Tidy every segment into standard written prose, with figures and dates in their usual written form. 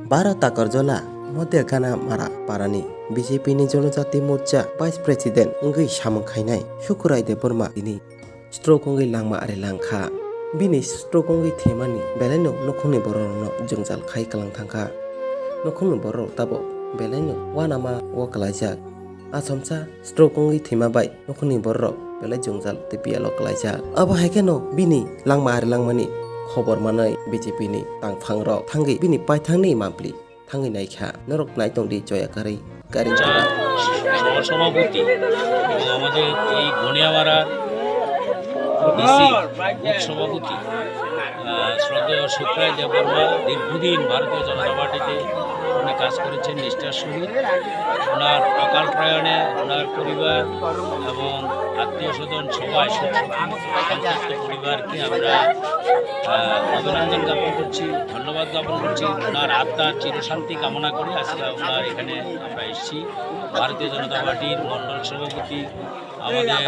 Barata Karjola, Mode Gana Mara Parani, BJP ni Jonojati Mocha, Vice President, Ngi Shamakhainai, Shukurai de Burma ini, Strokongi Langma Are Langka, Bini Strokongi Themani, Beleno, Nokuni Borono, Jungjal Kai Kalang Tangka, Nokuni Boro Tabo, Beleno, Wanama, Wakalajak, Asomsa, Strokongi Thema Bai, Nokuni Boro, Bele Jungjal, Tipia Lokalajak, Aba Hekeno, Bini, Langma Are Langmani. Khobor manai BJP ni tangphang rok thangi bini paithangni mampli thangi naikha norok nai tongdi joyakari গাড়ি সভাপতি এবং আমাদের এই গনিয়ামারার DC সভাপতি শ্রদ্ধেয় শুক্রাই দেববর্মা দীর্ঘদিন ভারতীয় জনতা পার্টিতে উনি কাজ করেছেন নিষ্ঠার সহিত। ওনার অকাল প্রয়াণে ওনার পরিবার এবং আত্মীয় স্বজন সবাই সংশ্লিষ্ট পরিবারকে আমরা অভিনন্দন জ্ঞাপন করছি, ধন্যবাদ জ্ঞাপন করছি। ওনার আত্মার চিরশান্তি কামনা করে আজকে ওনার এখানে আমরা এসেছি। ভারতীয় জনতা পার্টির মণ্ডল সভাপতি, আমাদের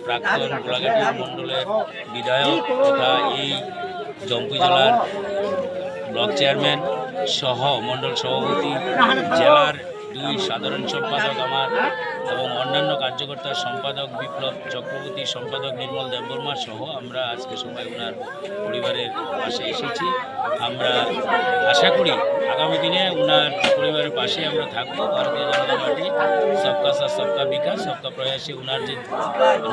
প্রাক্তন গোলাঘাটি মণ্ডলের বিধায়ক তথা এই জম্পি জেলার ব্লক চেয়ারম্যান সহ মণ্ডল সভাপতি, জেলার 2 সাধারণ সম্পাদক আমার এবং অন্যান্য কার্যকর্তা সম্পাদক বিপ্লব চক্রবর্তী, সম্পাদক নির্মল দেববর্মা সহ আমরা আজকে সবাই ওনার পরিবারের পাশে এসেছি। আমরা আশা করি আগামী দিনে ওনার পরিবারের পাশে আমরা থাকবো। ভারতীয় জনতা পার্টি সবকা সাথ সবকা বিকাশ সবকা প্রয়াসে ওনার যে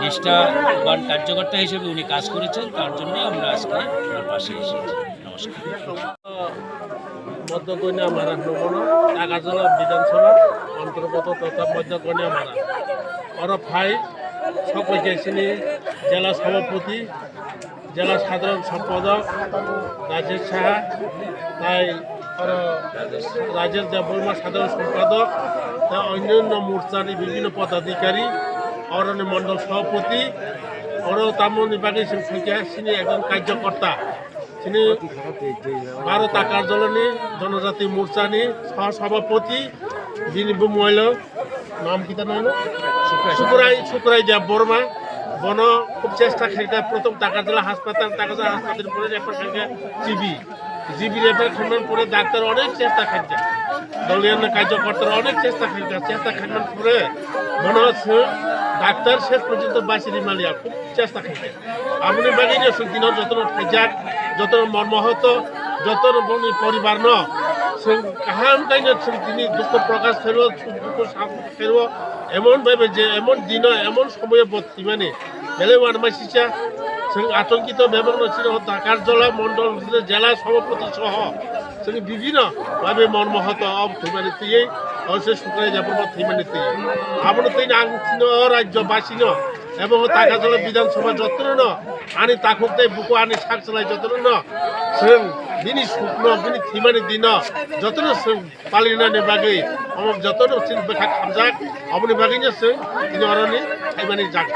নিষ্ঠাবান কার্যকর্তা হিসেবে উনি কাজ করেছেন তার জন্যই আমরা আজকে ওনার পাশে এসেছি। নমস্কার। মধ্য গনিয়ামারা টাকাজলা বিধানসভা অন্তর্গত তথা মধ্য গনিয়ামারা অরফ ভাই সকলকে চিনি, জেলা সভাপতি, জেলা সাধারণ সম্পাদক রাজেশ সাহা, তাই রাজেশ দেববর্মা সাধারণ সম্পাদক, তা অন্যান্য মোর্চার বিভিন্ন পদাধিকারী, অরণ্য মণ্ডল সভাপতি, তামন বিভাগের সংখ্যা চিনি একজন কার্যকর্তা, তিনি ভারত কার্যালয় জনজাতি মোর্চানি সহসভাপতি, যিনি মহিলা নাম কি তার শুক্রাই দেববর্মা বন খুব চেষ্টা খেলতে প্রথম টাকারজলা হাসপাতালের পরে রেফার খেলতে জিবি রেফার খান পরে ডাক্তার অনেক চেষ্টা খেলছে, দলীয় কার্যকর্তারা অনেক চেষ্টা খেলার পরে মনে হচ্ছে ডাক্তার শেষ পর্যন্ত বাঁচিয়ে মালিয়া খুব চেষ্টা খেলছে। আপনি বাগিয়ে দিনের যত যাক যত মর্মহত যত পরিবার কাহান কাইনে তিনি দুঃখ প্রকাশ ফেরব ফেরব এমন ভাবে যে এমন দিন এমন সময়ে বর্তি মানে বেলে ওয়ানমাসিসা আতঙ্কিত ব্যবহার ছিল কার্যালয় মণ্ডল জেলা সভাপতি সহ বিভিন্ন ভাবে মর্মহত মানে তুই অবশ্যই শুক্রাই যাবার মানে তুই আমরা তুই আংথিন রাজ্যবাসী এবং টাকাজলা বিধানসভা যত্ন আনি তাকুক বুকু আনি শাক চালাই যত্ন বিনি শুকন বিনি থিমানি দিন যত্ন পালিনানি বাকি যত্ন বেখা খামজাক অমনি বাকি তিনি অরণি খাইমানি যাক।